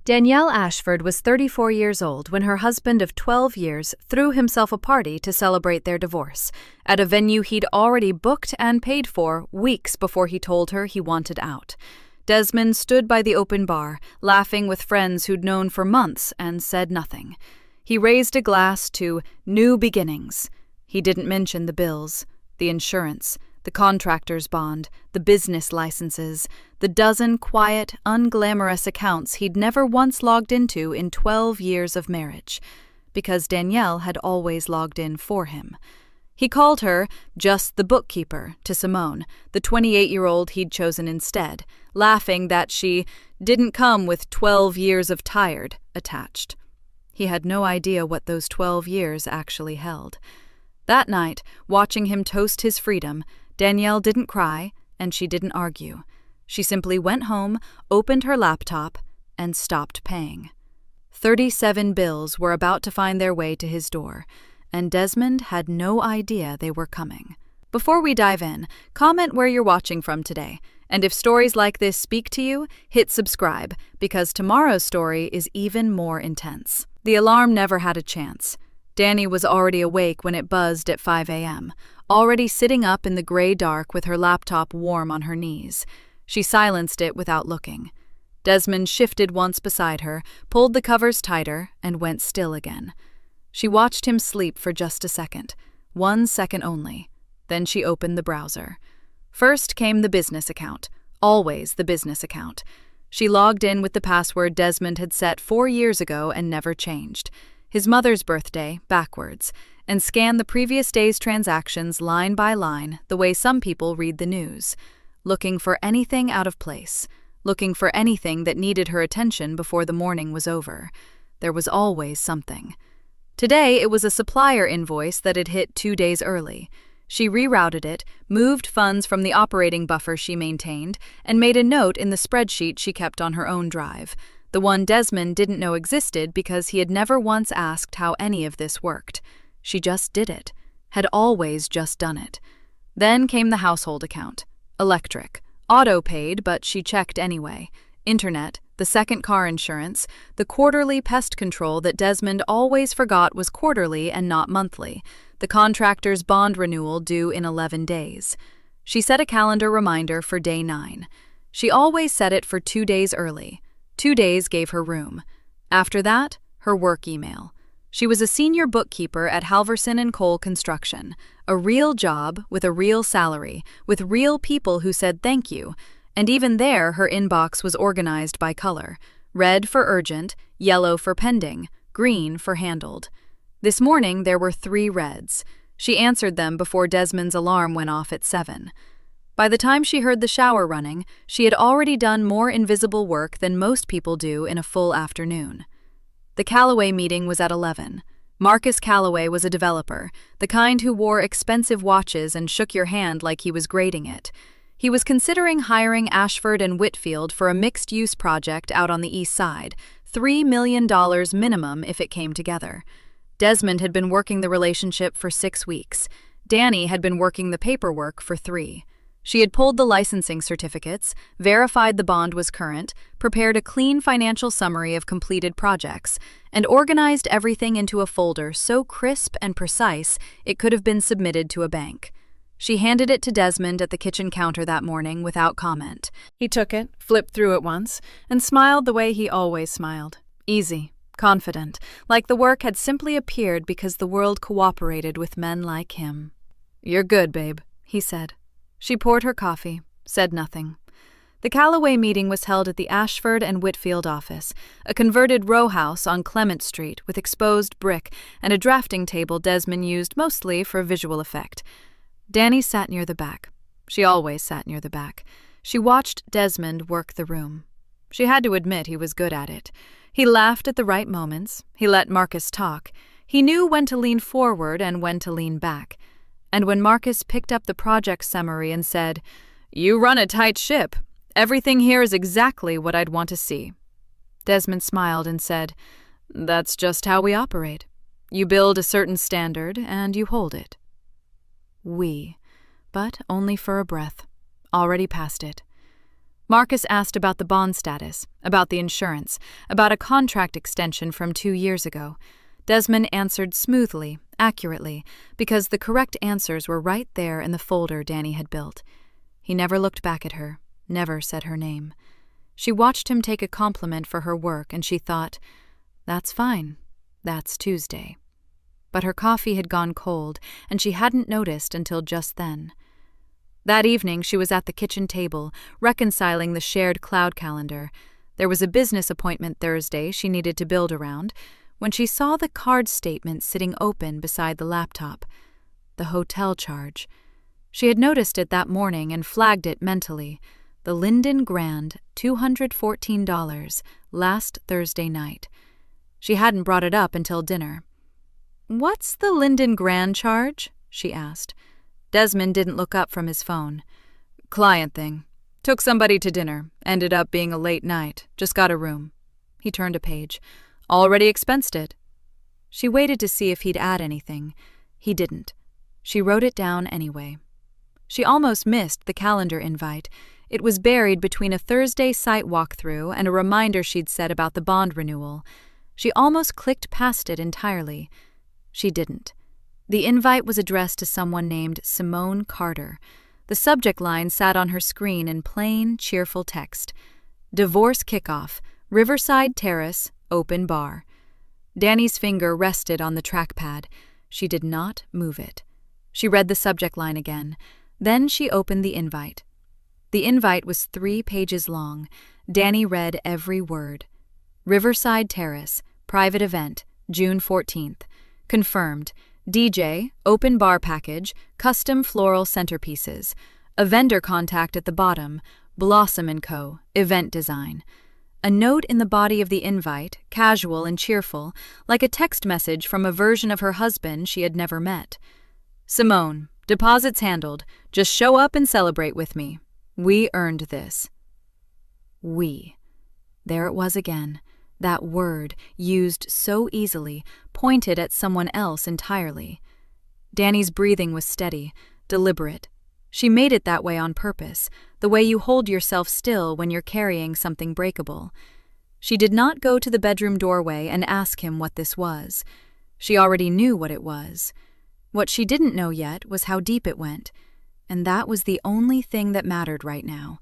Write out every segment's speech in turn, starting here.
Danielle Ashford was 34 years old when her husband of 12 years threw himself a party to celebrate their divorce, at a venue he'd already booked and paid for weeks before he told her he wanted out. Desmond stood by the open bar, laughing with friends who'd known for months, and said nothing. He raised a glass to new beginnings. He didn't mention the bills, the insurance, the contractor's bond, the business licenses, the dozen quiet, unglamorous accounts he'd never once logged into in 12 years of marriage, because Danielle had always logged in for him. He called her just the bookkeeper to Simone, the 28-year-old he'd chosen instead, laughing that she didn't come with 12 years of tired attached. He had no idea what those 12 years actually held. That night, watching him toast his freedom, Danielle didn't cry, and she didn't argue. She simply went home, opened her laptop, and stopped paying. 37 bills were about to find their way to his door, and Desmond had no idea they were coming. Before we dive in, comment where you're watching from today, and if stories like this speak to you, hit subscribe, because tomorrow's story is even more intense. The alarm never had a chance. Danny was already awake when it buzzed at 5 a.m., already sitting up in the gray dark with her laptop warm on her knees. She silenced it without looking. Desmond shifted once beside her, pulled the covers tighter, and went still again. She watched him sleep for just a second, 1 second only. Then she opened the browser. First came the business account, always the business account. She logged in with the password Desmond had set 4 years ago and never changed. His mother's birthday, backwards, and scanned the previous day's transactions line by line, the way some people read the news, looking for anything out of place, looking for anything that needed her attention before the morning was over. There was always something. Today, it was a supplier invoice that had hit 2 days early. She rerouted it, moved funds from the operating buffer she maintained, and made a note in the spreadsheet she kept on her own drive, the one Desmond didn't know existed because he had never once asked how any of this worked. She just did it, had always just done it. Then came the household account. Electric. Auto-paid, but she checked anyway. Internet, the second car insurance, the quarterly pest control that Desmond always forgot was quarterly and not monthly, the contractor's bond renewal due in 11 days. She set a calendar reminder for day 9. She always set it for 2 days early. 2 days gave her room. After that, her work email. She was a senior bookkeeper at Halverson & Cole Construction, a real job with a real salary, with real people who said thank you, and even there her inbox was organized by color: red for urgent, yellow for pending, green for handled. This morning there were 3 reds. She answered them before Desmond's alarm went off at 7. By the time she heard the shower running, she had already done more invisible work than most people do in a full afternoon. The Callaway meeting was at 11. Marcus Callaway was a developer, the kind who wore expensive watches and shook your hand like he was grading it. He was considering hiring Ashford and Whitfield for a mixed-use project out on the east side, $3 million minimum if it came together. Desmond had been working the relationship for 6 weeks. Danny had been working the paperwork for 3. She had pulled the licensing certificates, verified the bond was current, prepared a clean financial summary of completed projects, and organized everything into a folder so crisp and precise it could have been submitted to a bank. She handed it to Desmond at the kitchen counter that morning without comment. He took it, flipped through it once, and smiled the way he always smiled. Easy, confident, like the work had simply appeared because the world cooperated with men like him. "You're good, babe," he said. She poured her coffee, said nothing. The Callaway meeting was held at the Ashford and Whitfield office, a converted row house on Clement Street with exposed brick and a drafting table Desmond used mostly for visual effect. Danny sat near the back. She always sat near the back. She watched Desmond work the room. She had to admit he was good at it. He laughed at the right moments. He let Marcus talk. He knew when to lean forward and when to lean back. And when Marcus picked up the project summary and said, "You run a tight ship. Everything here is exactly what I'd want to see," Desmond smiled and said, "That's just how we operate. You build a certain standard and you hold it." But only for a breath. Already past it. Marcus asked about the bond status, about the insurance, about a contract extension from 2 years ago. Desmond answered smoothly, accurately, because the correct answers were right there in the folder Danny had built. He never looked back at her, never said her name. She watched him take a compliment for her work, and she thought, "That's fine. That's Tuesday." But her coffee had gone cold, and she hadn't noticed until just then. That evening, she was at the kitchen table, reconciling the shared cloud calendar. There was a business appointment Thursday she needed to build around, when she saw the card statement sitting open beside the laptop. The hotel charge. She had noticed it that morning and flagged it mentally. The Linden Grand, $214, last Thursday night. She hadn't brought it up until dinner. "What's the Linden Grand charge?" she asked. Desmond didn't look up from his phone. "Client thing. Took somebody to dinner. Ended up being a late night. Just got a room." He turned a page. "Already expensed it." She waited to see if he'd add anything. He didn't. She wrote it down anyway. She almost missed the calendar invite. It was buried between a Thursday site walkthrough and a reminder she'd set about the bond renewal. She almost clicked past it entirely. She didn't. The invite was addressed to someone named Simone Carter. The subject line sat on her screen in plain, cheerful text. "Divorce Kickoff, Riverside Terrace, Open Bar." Danny's finger rested on the trackpad. She did not move it. She read the subject line again. Then she opened the invite. The invite was 3 pages long. Danny read every word. "Riverside Terrace, private event, June 14th. Confirmed. DJ, open bar package, custom floral centerpieces. A vendor contact at the bottom, Blossom & Co., event design." A note in the body of the invite, casual and cheerful, like a text message from a version of her husband she had never met. "Simone, deposits handled. Just show up and celebrate with me. We earned this." We. There it was again. That word, used so easily, pointed at someone else entirely. Danny's breathing was steady, deliberate. She made it that way on purpose, the way you hold yourself still when you're carrying something breakable. She did not go to the bedroom doorway and ask him what this was. She already knew what it was. What she didn't know yet was how deep it went, and that was the only thing that mattered right now.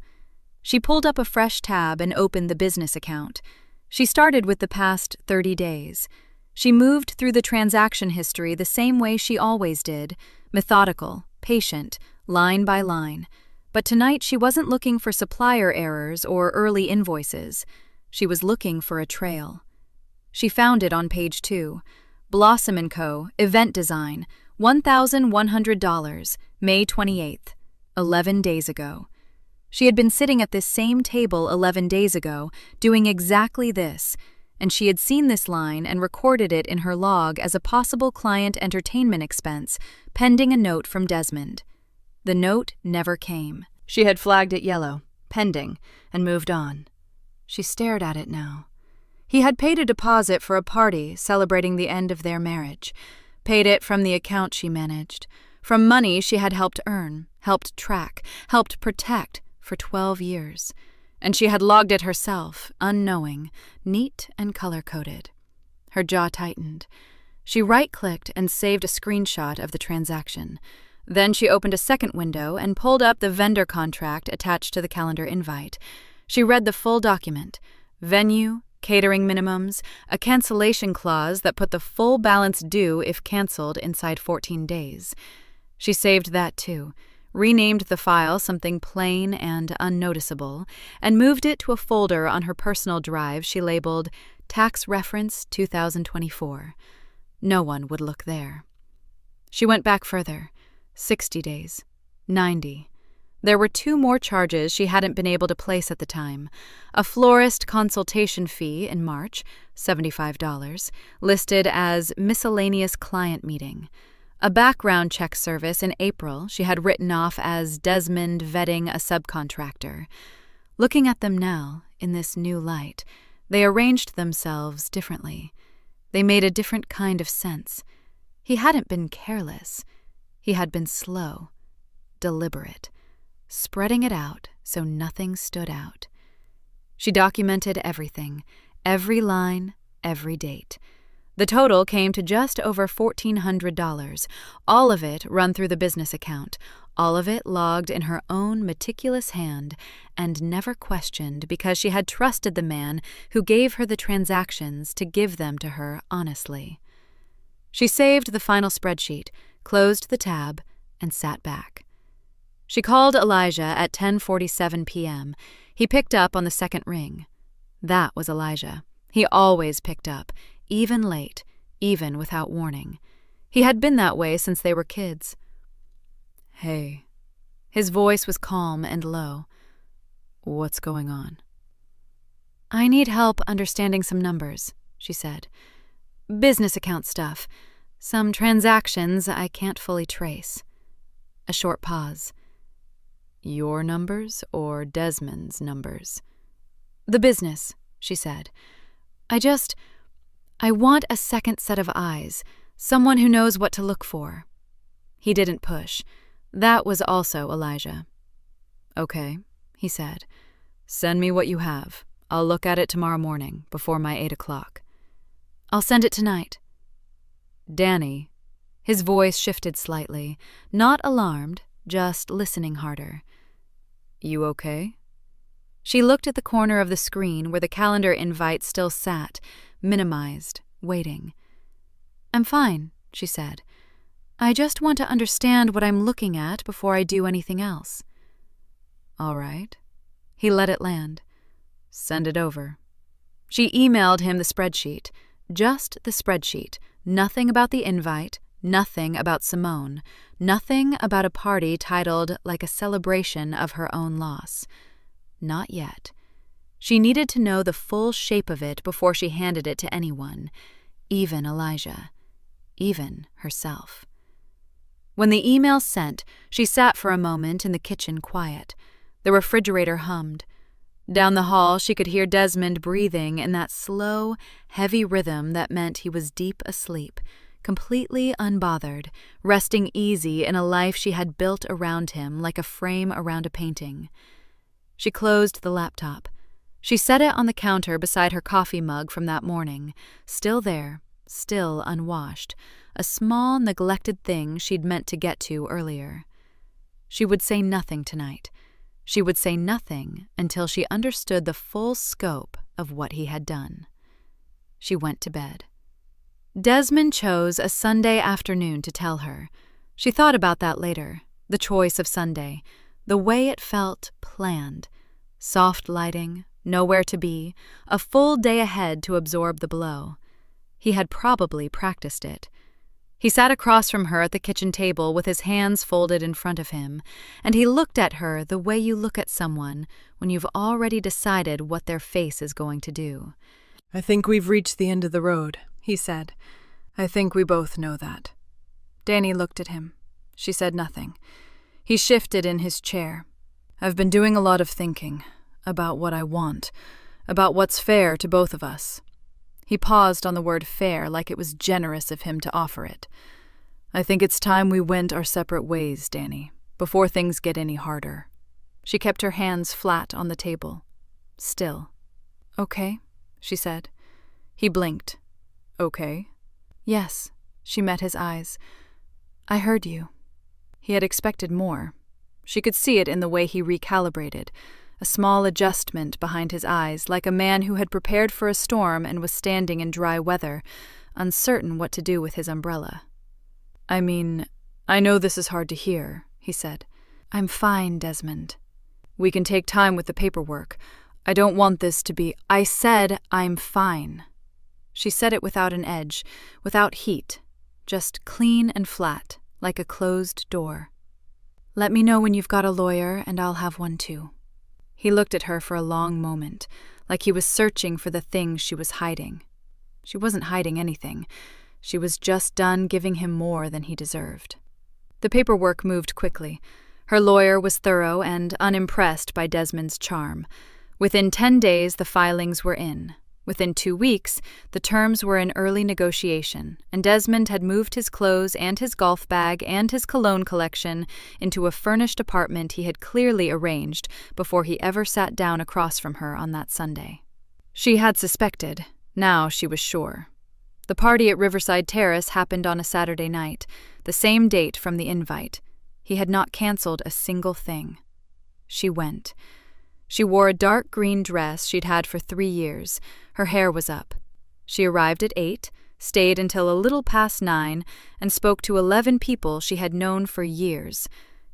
She pulled up a fresh tab and opened the business account. She started with the past 30 days. She moved through the transaction history the same way she always did, methodical, patient, line by line. But tonight she wasn't looking for supplier errors or early invoices. She was looking for a trail. She found it on page 2. Blossom & Co., event design, $1,100, May 28th, 11 days ago. She had been sitting at this same table 11 days ago, doing exactly this, and she had seen this line and recorded it in her log as a possible client entertainment expense, pending a note from Desmond. The note never came. She had flagged it yellow, pending, and moved on. She stared at it now. He had paid a deposit for a party celebrating the end of their marriage, paid it from the account she managed, from money she had helped earn, helped track, helped protect for 12 years. And she had logged it herself, unknowing, neat and color-coded. Her jaw tightened. She right-clicked and saved a screenshot of the transaction. Then she opened a second window and pulled up the vendor contract attached to the calendar invite. She read the full document. Venue, catering minimums, a cancellation clause that put the full balance due if canceled inside 14 days. She saved that too, renamed the file something plain and unnoticeable, and moved it to a folder on her personal drive she labeled Tax Reference 2024. No one would look there. She went back further. 60 days. 90. There were 2 more charges she hadn't been able to place at the time. A florist consultation fee in March, $75, listed as miscellaneous client meeting. A background check service in April she had written off as Desmond vetting a subcontractor. Looking at them now, in this new light, they arranged themselves differently. They made a different kind of sense. He hadn't been careless. He had been slow, deliberate. spreading it out so nothing stood out. She documented everything, every line, every date. The total came to just over $1,400, all of it run through the business account, all of it logged in her own meticulous hand and never questioned because she had trusted the man who gave her the transactions to give them to her honestly. She saved the final spreadsheet, closed the tab, and sat back. She called Elijah at 10:47 p.m. He picked up on the second ring. That was Elijah. He always picked up, even late, even without warning. He had been that way since they were kids. "Hey." His voice was calm and low. "What's going on?" "I need help understanding some numbers," she said. "Business account stuff. Some transactions I can't fully trace." A short pause. "Your numbers or Desmond's numbers?" "The business," she said. I want a second set of eyes, someone who knows what to look for." He didn't push. That was also Elijah. "Okay," he said. "Send me what you have. I'll look at it tomorrow morning, before my 8 o'clock. "I'll send it tonight." "Danny." His voice shifted slightly, not alarmed, just listening harder. "You okay?" She looked at the corner of the screen where the calendar invite still sat, minimized, waiting. "I'm fine," she said. "I just want to understand what I'm looking at before I do anything else." "All right." He let it land. "Send it over." She emailed him the spreadsheet, just the spreadsheet, nothing about the invite, nothing about Simone, nothing about a party titled like a celebration of her own loss. Not yet. She needed to know the full shape of it before she handed it to anyone, even Elijah, even herself. When the email sent, she sat for a moment in the kitchen quiet. The refrigerator hummed. Down the hall, she could hear Desmond breathing in that slow, heavy rhythm that meant he was deep asleep, completely unbothered, resting easy in a life she had built around him like a frame around a painting. She closed the laptop. She set it on the counter beside her coffee mug from that morning, still there, still unwashed, a small, neglected thing she'd meant to get to earlier. She would say nothing tonight. She would say nothing until she understood the full scope of what he had done. She went to bed. Desmond chose a Sunday afternoon to tell her. She thought about that later, the choice of Sunday, the way it felt planned. Soft lighting, nowhere to be, a full day ahead to absorb the blow. He had probably practiced it. He sat across from her at the kitchen table with his hands folded in front of him, and he looked at her the way you look at someone when you've already decided what their face is going to do. "I think we've reached the end of the road," he said. "I think we both know that." Danny looked at him. She said nothing. He shifted in his chair. "I've been doing a lot of thinking about what I want, about what's fair to both of us." He paused on the word fair like it was generous of him to offer it. "I think it's time we went our separate ways, Danny, before things get any harder." She kept her hands flat on the table. Still. "Okay," she said. He blinked. "Okay?" "Yes," she met his eyes. "I heard you." He had expected more. She could see it in the way he recalibrated, a small adjustment behind his eyes, like a man who had prepared for a storm and was standing in dry weather, uncertain what to do with his umbrella. "I mean, I know this is hard to hear," he said. "I'm fine, Desmond." "We can take time with the paperwork. I don't want this to be—" "I said I'm fine." She said it without an edge, without heat, just clean and flat, like a closed door. "Let me know when you've got a lawyer, and I'll have one too." He looked at her for a long moment, like he was searching for the things she was hiding. She wasn't hiding anything. She was just done giving him more than he deserved. The paperwork moved quickly. Her lawyer was thorough and unimpressed by Desmond's charm. Within 10 days, the filings were in. Within 2 weeks, the terms were in early negotiation, and Desmond had moved his clothes and his golf bag and his cologne collection into a furnished apartment he had clearly arranged before he ever sat down across from her on that Sunday. She had suspected. Now she was sure. The party at Riverside Terrace happened on a Saturday night, the same date from the invite. He had not canceled a single thing. She went. She wore a dark green dress she'd had for 3 years. Her hair was up. She arrived at 8, stayed until a little past 9, and spoke to 11 people she had known for years.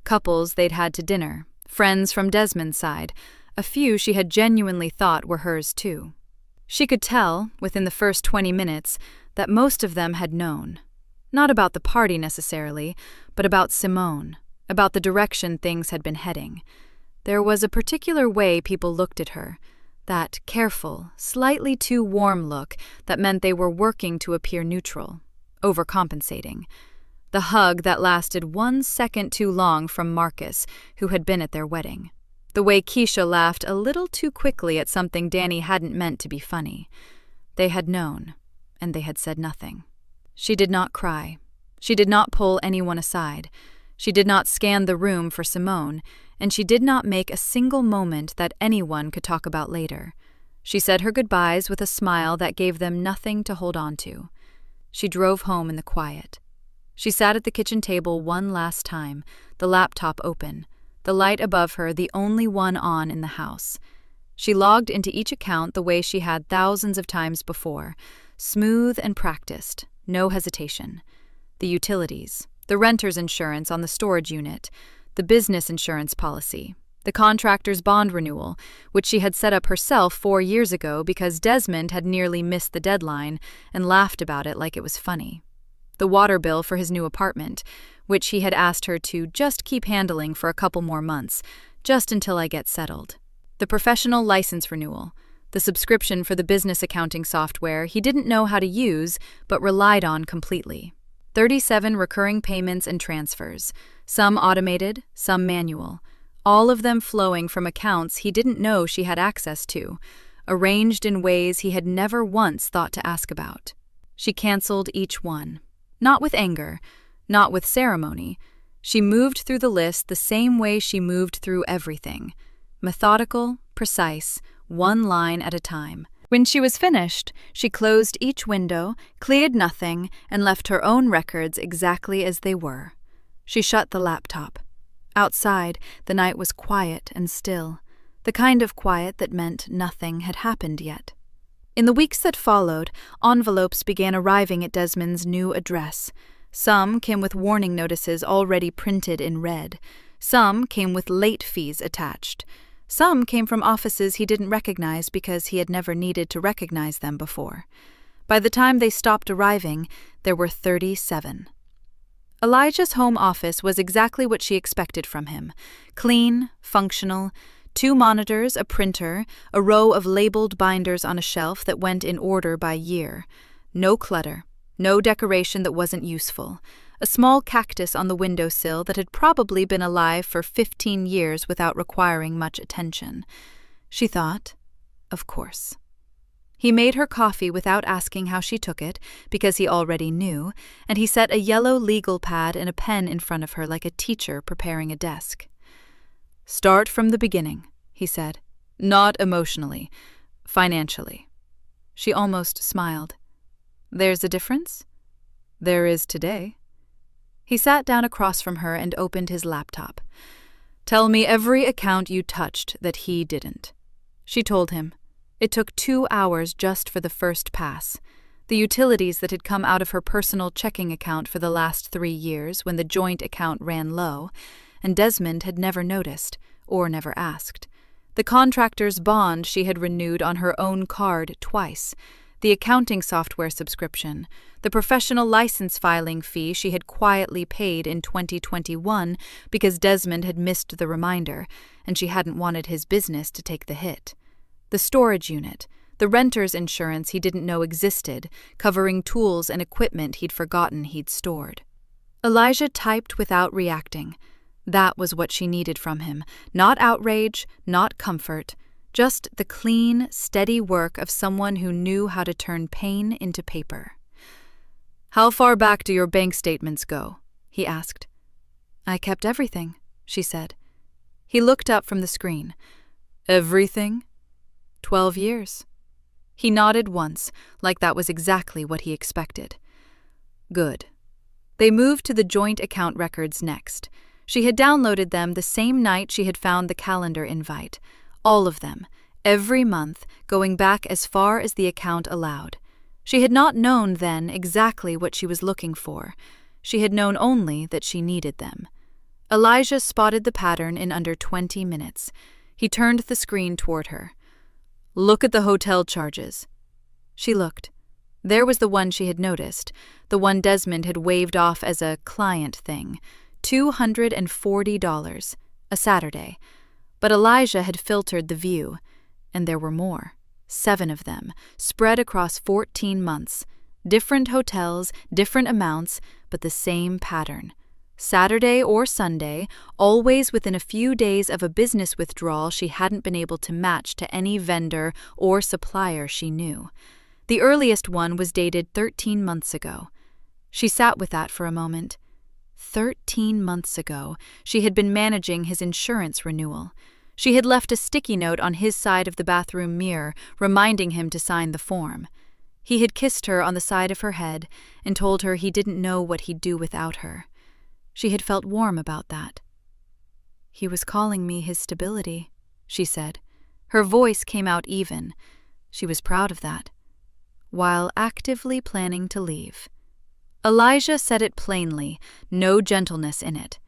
Couples they'd had to dinner, friends from Desmond's side, a few she had genuinely thought were hers too. She could tell, within the first 20 minutes, that most of them had known. Not about the party necessarily, but about Simone, about the direction things had been heading. There was a particular way people looked at her, that careful, slightly too warm look that meant they were working to appear neutral, overcompensating. The hug that lasted 1 second too long from Marcus, who had been at their wedding. The way Keisha laughed a little too quickly at something Danny hadn't meant to be funny. They had known, and they had said nothing. She did not cry. She did not pull anyone aside. She did not scan the room for Simone, and she did not make a single moment that anyone could talk about later. She said her goodbyes with a smile that gave them nothing to hold on to. She drove home in the quiet. She sat at the kitchen table one last time, the laptop open, the light above her the only one on in the house. She logged into each account the way she had thousands of times before, smooth and practiced, no hesitation. The utilities, the renter's insurance on the storage unit, the business insurance policy, the contractor's bond renewal, which she had set up herself 4 years ago because Desmond had nearly missed the deadline and laughed about it like it was funny. The water bill for his new apartment, which he had asked her to just keep handling for a couple more months, just until I get settled. The professional license renewal, the subscription for the business accounting software he didn't know how to use but relied on completely. 37 recurring payments and transfers, some automated, some manual, all of them flowing from accounts he didn't know she had access to, arranged in ways he had never once thought to ask about. She canceled each one. Not with anger, not with ceremony. She moved through the list the same way she moved through everything. Methodical, precise, one line at a time. When she was finished, she closed each window, cleared nothing, and left her own records exactly as they were. She shut the laptop. Outside, the night was quiet and still, the kind of quiet that meant nothing had happened yet. In the weeks that followed, envelopes began arriving at Desmond's new address. Some came with warning notices already printed in red. Some came with late fees attached. Some came from offices he didn't recognize because he had never needed to recognize them before. By the time they stopped arriving, there were 37. Elijah's home office was exactly what she expected from him. Clean, functional, 2 monitors, a printer, a row of labeled binders on a shelf that went in order by year. No clutter, no decoration that wasn't useful. A small cactus on the windowsill that had probably been alive for 15 years without requiring much attention. She thought, of course. He made her coffee without asking how she took it, because he already knew, and he set a yellow legal pad and a pen in front of her like a teacher preparing a desk. "Start from the beginning," he said. "Not emotionally, financially." She almost smiled. "There's a difference?" "There is today." He sat down across from her and opened his laptop. "Tell me every account you touched that he didn't." She told him. It took 2 hours just for the first pass. The utilities that had come out of her personal checking account for the last 3 years when the joint account ran low, and Desmond had never noticed, or never asked. The contractor's bond she had renewed on her own card twice. The accounting software subscription, the professional license filing fee she had quietly paid in 2021 because Desmond had missed the reminder, and she hadn't wanted his business to take the hit. The storage unit, the renter's insurance he didn't know existed, covering tools and equipment he'd forgotten he'd stored. Elijah typed without reacting. That was what she needed from him. Not outrage, not comfort, Just the clean, steady work of someone who knew how to turn pain into paper. "How far back do your bank statements go?" he asked. "I kept everything," she said. He looked up from the screen. "Everything?" 12 years. He nodded once, like that was exactly what he expected. Good. They moved to the joint account records next. She had downloaded them the same night she had found the calendar invite. All of them, every month, going back as far as the account allowed. She had not known then exactly what she was looking for. She had known only that she needed them. Elijah spotted the pattern in under 20 minutes. He turned the screen toward her. "Look at the hotel charges." She looked. There was the one she had noticed, the one Desmond had waved off as a client thing, $240, a Saturday. But Elijah had filtered the view, and there were more, 7 of them, spread across 14 months, different hotels, different amounts, but the same pattern. Saturday or Sunday, always within a few days of a business withdrawal she hadn't been able to match to any vendor or supplier she knew. The earliest one was dated 13 months ago. She sat with that for a moment. 13 months ago, she had been managing his insurance renewal. She had left a sticky note on his side of the bathroom mirror, reminding him to sign the form. He had kissed her on the side of her head and told her he didn't know what he'd do without her. She had felt warm about that. "He was calling me his stability," she said. Her voice came out even. She was proud of that. While actively planning to leave. Elijah said it plainly, no gentleness in it.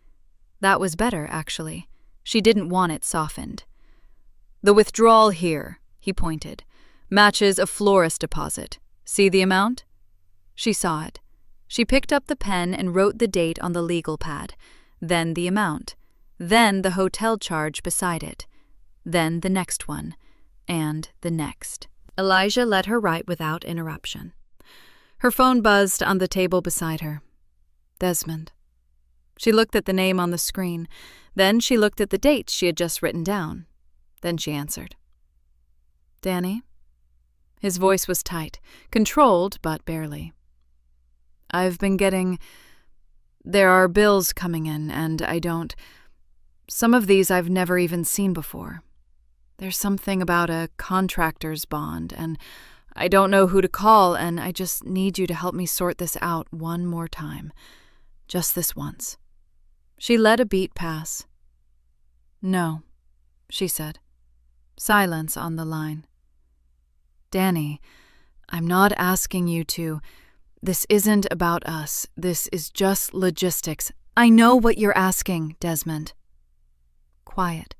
That was better, actually. She didn't want it softened. "The withdrawal here," he pointed, "matches a florist deposit. See the amount?" She saw it. She picked up the pen and wrote the date on the legal pad, then the amount, then the hotel charge beside it, then the next one, and the next. Elijah let her write without interruption. Her phone buzzed on the table beside her. Desmond. She looked at the name on the screen. Then she looked at the dates she had just written down. Then she answered. "Danny?" His voice was tight, controlled, but barely. "I've been getting... There are bills coming in, and I don't... Some of these I've never even seen before. There's something about a contractor's bond, and I don't know who to call, and I just need you to help me sort this out one more time. Just this once." She let a beat pass. "No," she said. Silence on the line. "Danny, I'm not asking you to... This isn't about us. This is just logistics. I know what you're asking, Desmond." Quiet.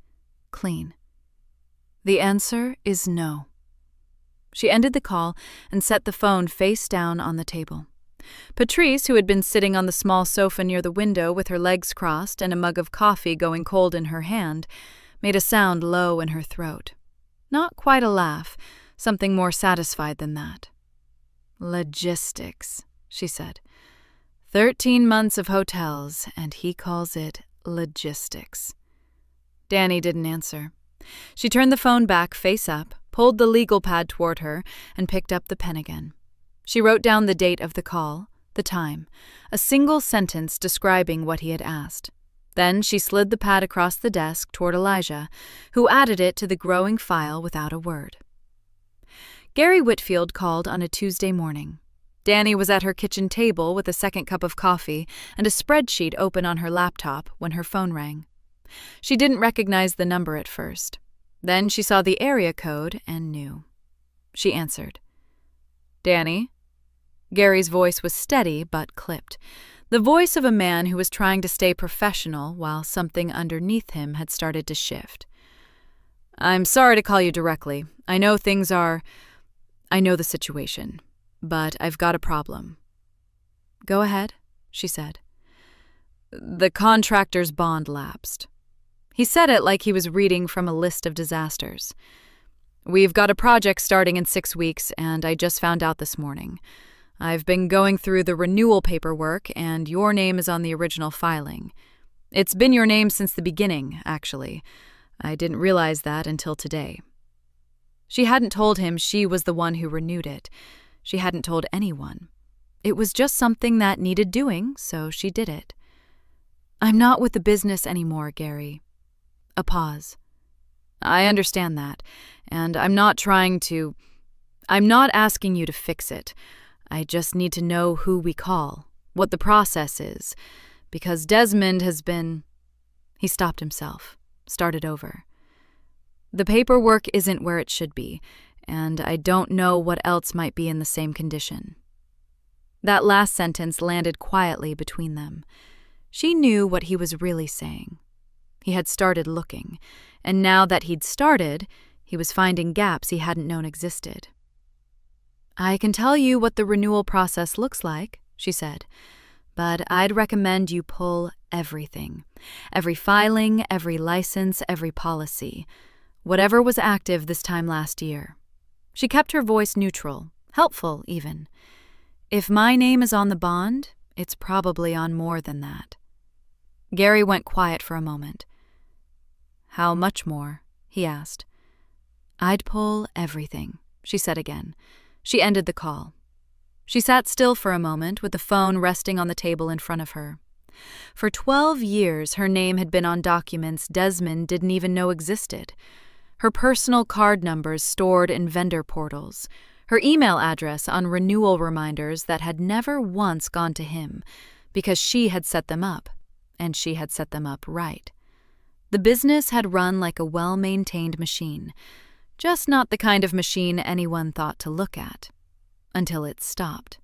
Clean. The answer is no. She ended the call and set the phone face down on the table. Patrice, who had been sitting on the small sofa near the window with her legs crossed and a mug of coffee going cold in her hand, made a sound low in her throat. Not quite a laugh, something more satisfied than that. "Logistics," she said. 13 months of hotels, and he calls it logistics. Danny didn't answer. She turned the phone back face up, pulled the legal pad toward her, and picked up the pen again. She wrote down the date of the call, the time, a single sentence describing what he had asked. Then she slid the pad across the desk toward Elijah, who added it to the growing file without a word. Gary Whitfield called on a Tuesday morning. Danny was at her kitchen table with a second cup of coffee and a spreadsheet open on her laptop when her phone rang. She didn't recognize the number at first. Then she saw the area code and knew. She answered. "Danny?" Gary's voice was steady but clipped, the voice of a man who was trying to stay professional while something underneath him had started to shift. "I'm sorry to call you directly. I know the situation, but I've got a problem." "Go ahead," she said. "The contractor's bond lapsed." He said it like he was reading from a list of disasters. "We've got a project starting in 6 weeks, and I just found out this morning. I've been going through the renewal paperwork, and your name is on the original filing. It's been your name since the beginning, actually. I didn't realize that until today. She hadn't told him she was the one who renewed it. She hadn't told anyone. It was just something that needed doing, so she did it. "I'm not with the business anymore, Gary." A pause. "I understand that, and I'm not asking you to fix it. I just need to know who we call, what the process is, because Desmond has been—" He stopped himself, started over. "The paperwork isn't where it should be, and I don't know what else might be in the same condition." That last sentence landed quietly between them. She knew what he was really saying. He had started looking, and now that he'd started, he was finding gaps he hadn't known existed. "I can tell you what the renewal process looks like," she said, "but I'd recommend you pull everything. Every filing, every license, every policy. Whatever was active this time last year." She kept her voice neutral, helpful even. "If my name is on the bond, it's probably on more than that." Gary went quiet for a moment. "How much more?" he asked. "I'd pull everything," she said again. She ended the call. She sat still for a moment with the phone resting on the table in front of her. For 12 years, her name had been on documents Desmond didn't even know existed. Her personal card numbers stored in vendor portals. Her email address on renewal reminders that had never once gone to him, because she had set them up, and she had set them up right. The business had run like a well-maintained machine, just not the kind of machine anyone thought to look at, until it stopped.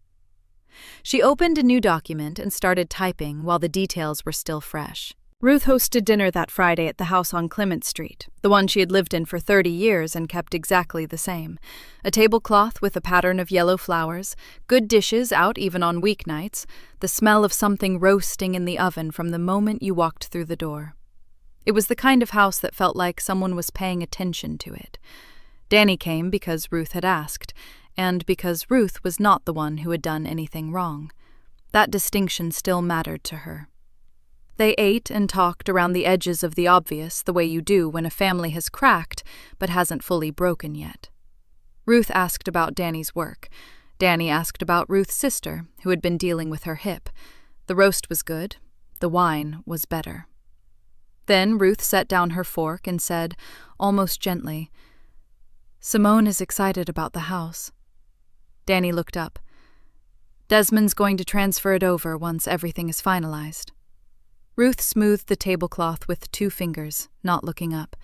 She opened a new document and started typing while the details were still fresh. Ruth hosted dinner that Friday at the house on Clement Street, the one she had lived in for 30 years and kept exactly the same. A tablecloth with a pattern of yellow flowers, good dishes out even on weeknights, the smell of something roasting in the oven from the moment you walked through the door. It was the kind of house that felt like someone was paying attention to it. Danny came because Ruth had asked, and because Ruth was not the one who had done anything wrong. That distinction still mattered to her. They ate and talked around the edges of the obvious the way you do when a family has cracked but hasn't fully broken yet. Ruth asked about Danny's work. Danny asked about Ruth's sister, who had been dealing with her hip. The roast was good. The wine was better. Then Ruth set down her fork and said, almost gently, "Simone is excited about the house." Danny looked up. "Desmond's going to transfer it over once everything is finalized." Ruth smoothed the tablecloth with 2 fingers, not looking up.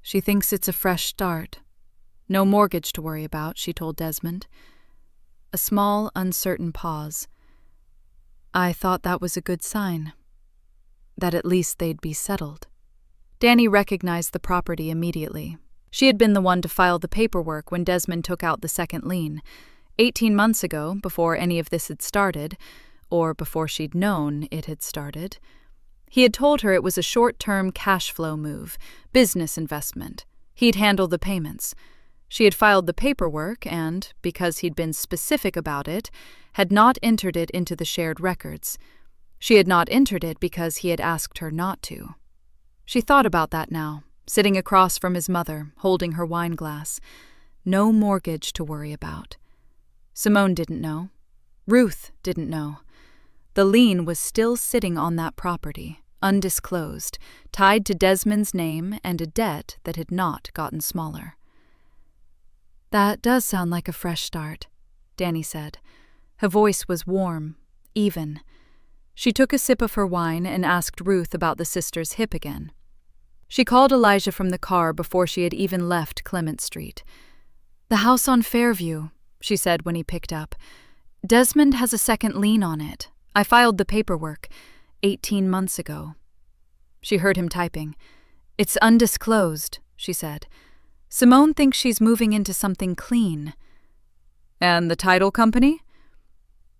"She thinks it's a fresh start. No mortgage to worry about," she told Desmond. A small, uncertain pause. "I thought that was a good sign. That at least they'd be settled." Danny recognized the property immediately. She had been the one to file the paperwork when Desmond took out the second lien. 18 months ago, before any of this had started, or before she'd known it had started. He had told her it was a short-term cash flow move, business investment. He'd handle the payments. She had filed the paperwork and, because he'd been specific about it, had not entered it into the shared records. She had not entered it because he had asked her not to. She thought about that now, sitting across from his mother, holding her wine glass. No mortgage to worry about. Simone didn't know. Ruth didn't know. The lien was still sitting on that property, undisclosed, tied to Desmond's name and a debt that had not gotten smaller. "That does sound like a fresh start," Danny said. Her voice was warm, even. She took a sip of her wine and asked Ruth about the sister's hip again. She called Elijah from the car before she had even left Clement Street. "The house on Fairview," she said when he picked up. "Desmond has a second lien on it. I filed the paperwork 18 months ago." She heard him typing. "It's undisclosed," she said. "Simone thinks she's moving into something clean." "And the title company?"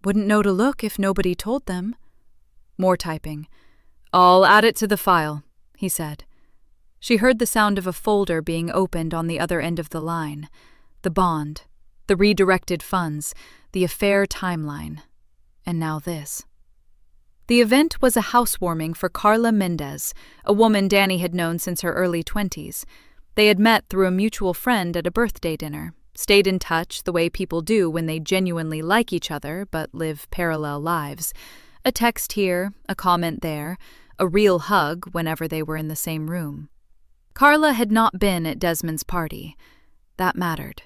"Wouldn't know to look if nobody told them." More typing. "I'll add it to the file," he said. She heard the sound of a folder being opened on the other end of the line. The bond, the redirected funds, the affair timeline. And now this. The event was a housewarming for Carla Mendez, a woman Danny had known since her early 20s. They had met through a mutual friend at a birthday dinner, stayed in touch the way people do when they genuinely like each other but live parallel lives. A text here, a comment there, a real hug whenever they were in the same room. Carla had not been at Desmond's party. That mattered.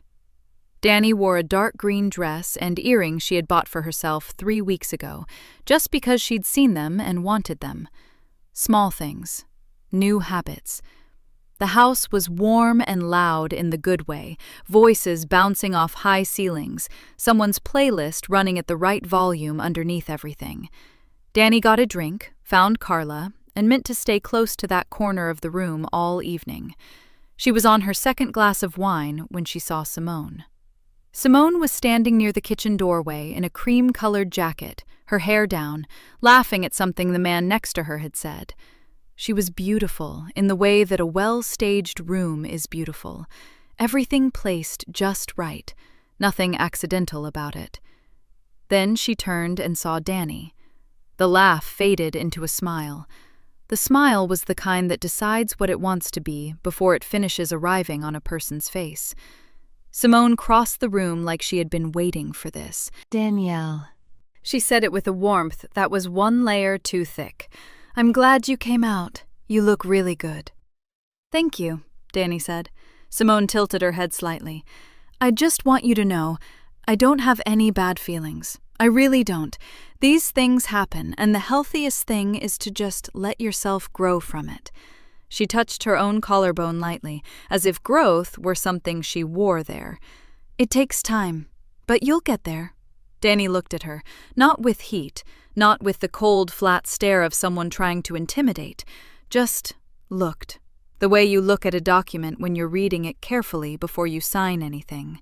Danny wore a dark green dress and earrings she had bought for herself 3 weeks ago, just because she'd seen them and wanted them. Small things. New habits. The house was warm and loud in the good way, voices bouncing off high ceilings, someone's playlist running at the right volume underneath everything. Danny got a drink, found Carla, and meant to stay close to that corner of the room all evening. She was on her second glass of wine when she saw Simone. Simone was standing near the kitchen doorway in a cream-colored jacket, her hair down, laughing at something the man next to her had said. She was beautiful in the way that a well-staged room is beautiful. Everything placed just right, nothing accidental about it. Then she turned and saw Danny. The laugh faded into a smile. The smile was the kind that decides what it wants to be before it finishes arriving on a person's face. Simone crossed the room like she had been waiting for this. "Danielle." She said it with a warmth that was one layer too thick. "I'm glad you came out. You look really good." "Thank you," Danny said. Simone tilted her head slightly. "I just want you to know, I don't have any bad feelings. I really don't. These things happen, and the healthiest thing is to just let yourself grow from it." She touched her own collarbone lightly, as if growth were something she wore there. "It takes time, but you'll get there." Danny looked at her, not with heat, not with the cold, flat stare of someone trying to intimidate, just looked, the way you look at a document when you're reading it carefully before you sign anything.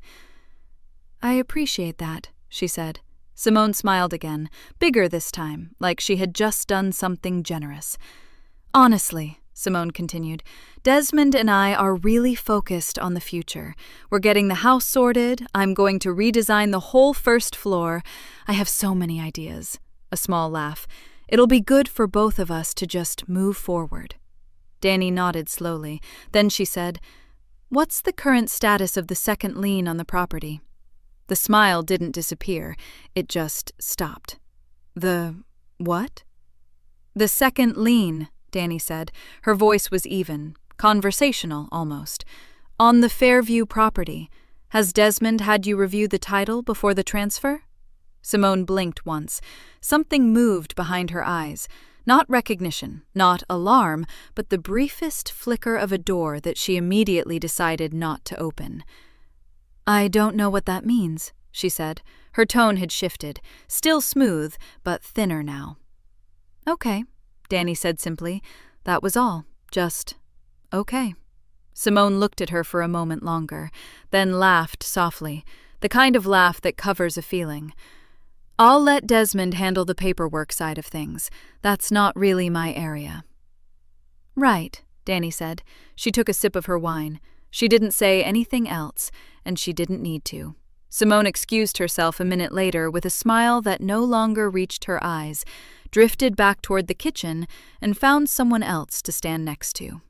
"I appreciate that," she said. Simone smiled again, bigger this time, like she had just done something generous. "Honestly," Simone continued, "Desmond and I are really focused on the future. We're getting the house sorted. I'm going to redesign the whole first floor. I have so many ideas." A small laugh. "It'll be good for both of us to just move forward." Danny nodded slowly. Then she said, "What's the current status of the second lien on the property?" The smile didn't disappear. It just stopped. "The what?" "The second lien," Danny said. Her voice was even, conversational almost. "On the Fairview property. Has Desmond had you review the title before the transfer?" Simone blinked once. Something moved behind her eyes. Not recognition, not alarm, but the briefest flicker of a door that she immediately decided not to open. "I don't know what that means," she said. Her tone had shifted, still smooth, but thinner now. "Okay," Danny said simply. That was all. Just, okay. Simone looked at her for a moment longer, then laughed softly, the kind of laugh that covers a feeling. "I'll let Desmond handle the paperwork side of things. That's not really my area." "Right," Danny said. She took a sip of her wine. She didn't say anything else, and she didn't need to. Simone excused herself a minute later with a smile that no longer reached her eyes, drifted back toward the kitchen, and found someone else to stand next to.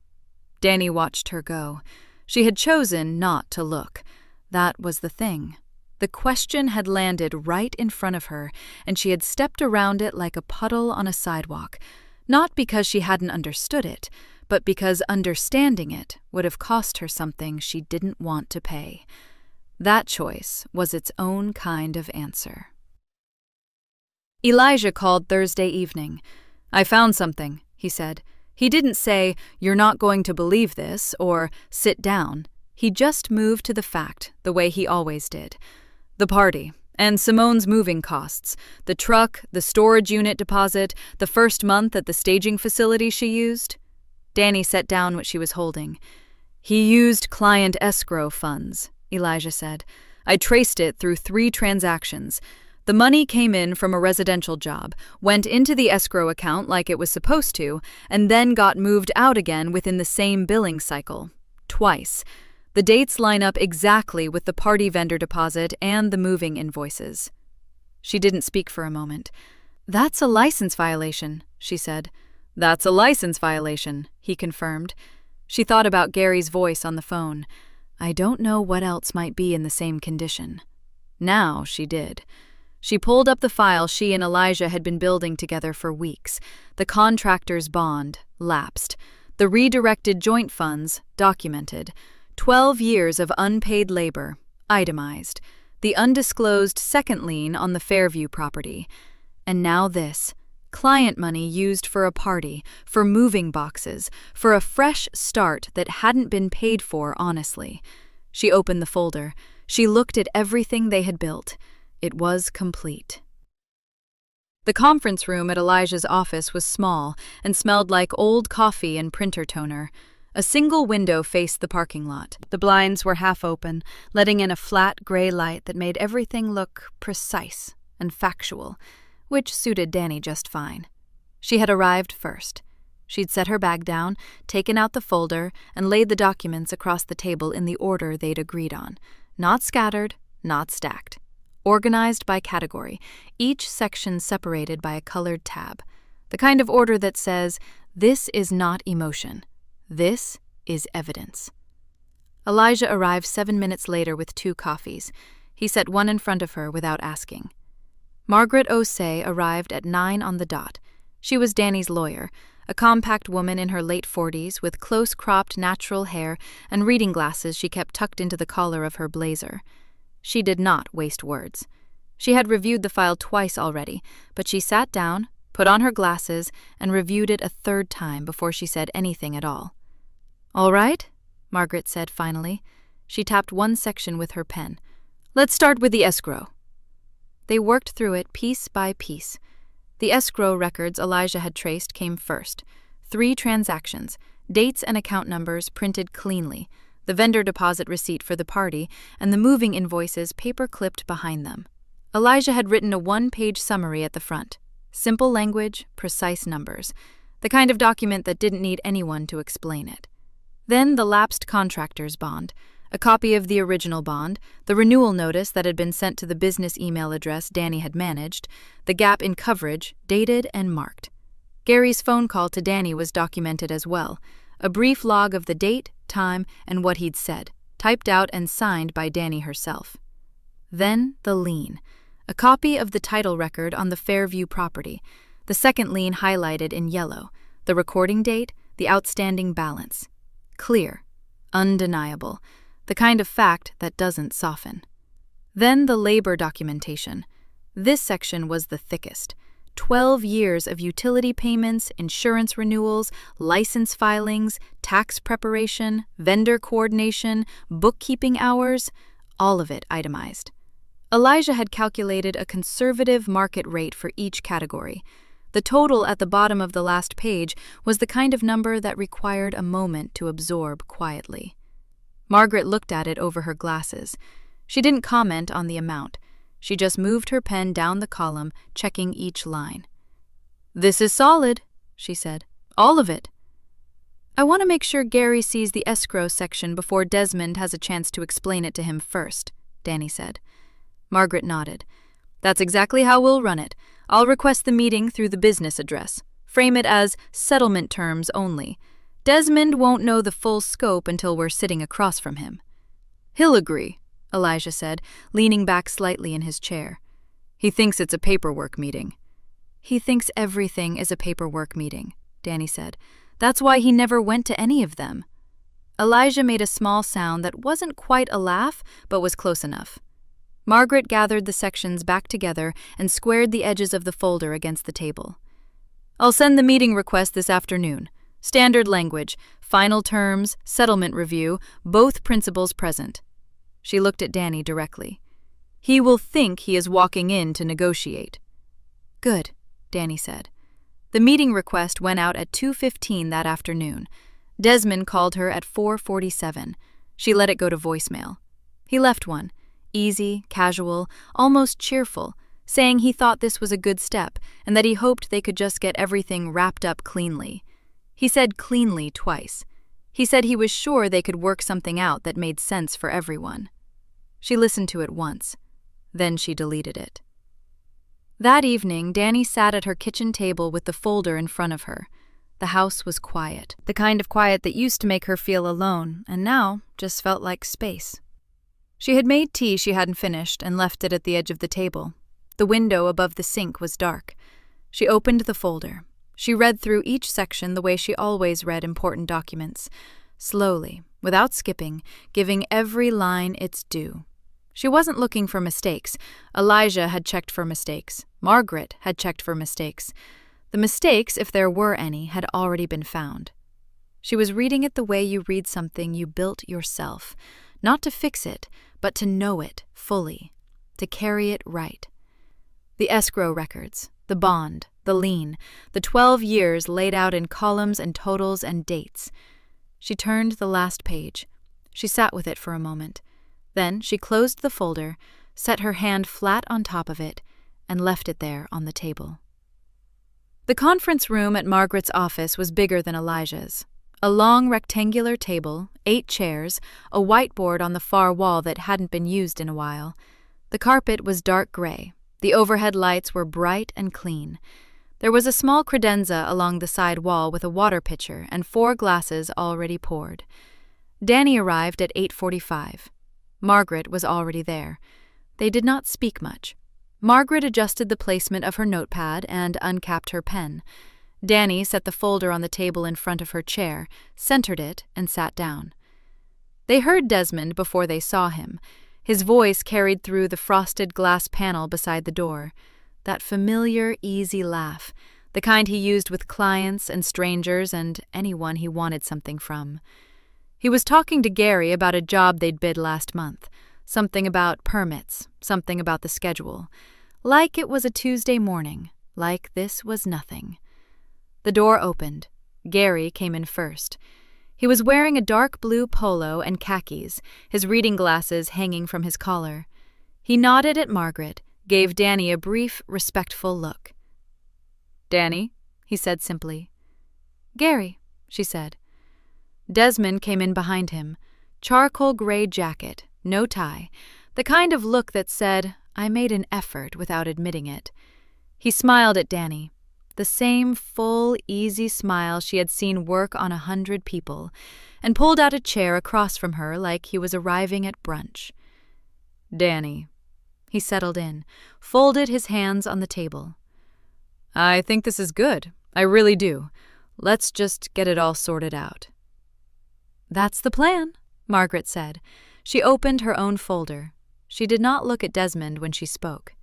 Danny watched her go. She had chosen not to look. That was the thing. The question had landed right in front of her, and she had stepped around it like a puddle on a sidewalk, not because she hadn't understood it, but because understanding it would have cost her something she didn't want to pay. That choice was its own kind of answer. Elijah called Thursday evening. "I found something," he said. He didn't say, "You're not going to believe this," or "sit down." He just moved to the fact, the way he always did. The party, and Simone's moving costs, the truck, the storage unit deposit, the first month at the staging facility she used. Danny set down what she was holding. "He used client escrow funds," Elijah said. "I traced it through 3 transactions. The money came in from a residential job, went into the escrow account like it was supposed to, and then got moved out again within the same billing cycle. Twice. The dates line up exactly with the party vendor deposit and the moving invoices." She didn't speak for a moment. "That's a license violation," she said. "That's a license violation," he confirmed. She thought about Gary's voice on the phone. I don't know what else might be in the same condition. Now she did. She pulled up the file she and Elijah had been building together for weeks. The contractor's bond, lapsed. The redirected joint funds, documented. 12 years of unpaid labor, itemized. The undisclosed second lien on the Fairview property. And now this. Client money used for a party, for moving boxes, for a fresh start that hadn't been paid for honestly. She opened the folder. She looked at everything they had built. It was complete. The conference room at Elijah's office was small and smelled like old coffee and printer toner. A single window faced the parking lot. The blinds were half open, letting in a flat gray light that made everything look precise and factual, which suited Danny just fine. She had arrived first. She'd set her bag down, taken out the folder, and laid the documents across the table in the order they'd agreed on. Not scattered, not stacked. Organized by category, each section separated by a colored tab. The kind of order that says, this is not emotion. This is evidence. Elijah arrived 7 minutes later with 2 coffees. He set one in front of her without asking. Margaret Osei arrived at 9 on the dot. She was Danny's lawyer, a compact woman in her late 40s with close-cropped natural hair and reading glasses she kept tucked into the collar of her blazer. She did not waste words. She had reviewed the file twice already, but she sat down, put on her glasses, and reviewed it a 3rd time before she said anything at all. All right, Margaret said finally. She tapped one section with her pen. Let's start with the escrow. They worked through it piece by piece. The escrow records Elijah had traced came first. 3 transactions, dates and account numbers printed cleanly, the vendor deposit receipt for the party, and the moving invoices paper-clipped behind them. Elijah had written a 1-page summary at the front. Simple language, precise numbers. The kind of document that didn't need anyone to explain it. Then the lapsed contractor's bond, a copy of the original bond, the renewal notice that had been sent to the business email address Danny had managed, the gap in coverage, dated and marked. Gary's phone call to Danny was documented as well. A brief log of the date, time, and what he'd said, typed out and signed by Danny herself. Then the lien, a copy of the title record on the Fairview property, the second lien highlighted in yellow, the recording date, the outstanding balance. Clear, undeniable, the kind of fact that doesn't soften. Then the labor documentation. This section was the thickest. 12 years of utility payments, insurance renewals, license filings, tax preparation, vendor coordination, bookkeeping hours, all of it itemized. Elijah had calculated a conservative market rate for each category. The total at the bottom of the last page was the kind of number that required a moment to absorb quietly. Margaret looked at it over her glasses. She didn't comment on the amount. She just moved her pen down the column, checking each line. "This is solid," she said. "All of it." "I want to make sure Gary sees the escrow section before Desmond has a chance to explain it to him first," Danny said. Margaret nodded. "That's exactly how we'll run it. I'll request the meeting through the business address. Frame it as settlement terms only. Desmond won't know the full scope until we're sitting across from him." "He'll agree," Elijah said, leaning back slightly in his chair. "He thinks it's a paperwork meeting." "He thinks everything is a paperwork meeting," Danny said. "That's why he never went to any of them." Elijah made a small sound that wasn't quite a laugh, but was close enough. Margaret gathered the sections back together and squared the edges of the folder against the table. "I'll send the meeting request this afternoon. Standard language, final terms, settlement review, both principals present." She looked at Danny directly. "He will think he is walking in to negotiate." "Good," Danny said. The meeting request went out at 2:15 that afternoon. Desmond called her at 4:47. She let it go to voicemail. He left one, easy, casual, almost cheerful, saying he thought this was a good step and that he hoped they could just get everything wrapped up cleanly. He said cleanly twice. He said he was sure they could work something out that made sense for everyone. She listened to it once. Then she deleted it. That evening, Danny sat at her kitchen table with the folder in front of her. The house was quiet, the kind of quiet that used to make her feel alone, and now just felt like space. She had made tea she hadn't finished and left it at the edge of the table. The window above the sink was dark. She opened the folder. She read through each section the way she always read important documents, slowly, without skipping, giving every line its due. She wasn't looking for mistakes. Elijah had checked for mistakes. Margaret had checked for mistakes. The mistakes, if there were any, had already been found. She was reading it the way you read something you built yourself, not to fix it, but to know it fully, to carry it right. The escrow records, the bond, the lien, the 12 years laid out in columns and totals and dates. She turned the last page. She sat with it for a moment. Then she closed the folder, set her hand flat on top of it, and left it there on the table. The conference room at Margaret's office was bigger than Elijah's. A long rectangular table, 8 chairs, a whiteboard on the far wall that hadn't been used in a while. The carpet was dark gray. The overhead lights were bright and clean. There was a small credenza along the side wall with a water pitcher and 4 glasses already poured. Danny arrived at 8:45. Margaret was already there. They did not speak much. Margaret adjusted the placement of her notepad and uncapped her pen. Danny set the folder on the table in front of her chair, centered it, and sat down. They heard Desmond before they saw him. His voice carried through the frosted glass panel beside the door. That familiar, easy laugh, the kind he used with clients and strangers and anyone he wanted something from. He was talking to Gary about a job they'd bid last month. Something about permits, something about the schedule. Like it was a Tuesday morning, like this was nothing. The door opened. Gary came in first. He was wearing a dark blue polo and khakis, his reading glasses hanging from his collar. He nodded at Margaret, gave Danny a brief, respectful look. "Danny," he said simply. "Gary," she said. Desmond came in behind him. Charcoal gray jacket, no tie, the kind of look that said, "I made an effort," without admitting it. He smiled at Danny, the same full, easy smile she had seen work on 100 people, and pulled out a chair across from her like he was arriving at brunch. "Danny." He settled in, folded his hands on the table. "I think this is good. I really do. Let's just get it all sorted out." "That's the plan," Margaret said. She opened her own folder. She did not look at Desmond when she spoke.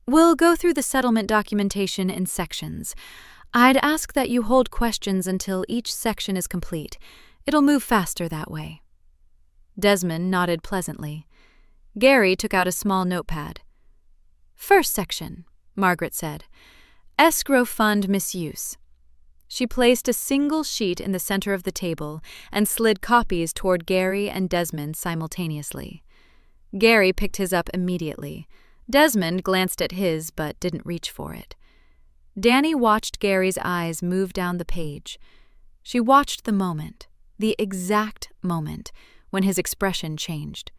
"We'll go through the settlement documentation in sections. I'd ask that you hold questions until each section is complete. It'll move faster that way." Desmond nodded pleasantly. Gary took out a small notepad. "First section," Margaret said. "Escrow fund misuse." She placed a single sheet in the center of the table and slid copies toward Gary and Desmond simultaneously. Gary picked his up immediately. Desmond glanced at his but didn't reach for it. Danny watched Gary's eyes move down the page. She watched the moment, the exact moment, when his expression changed.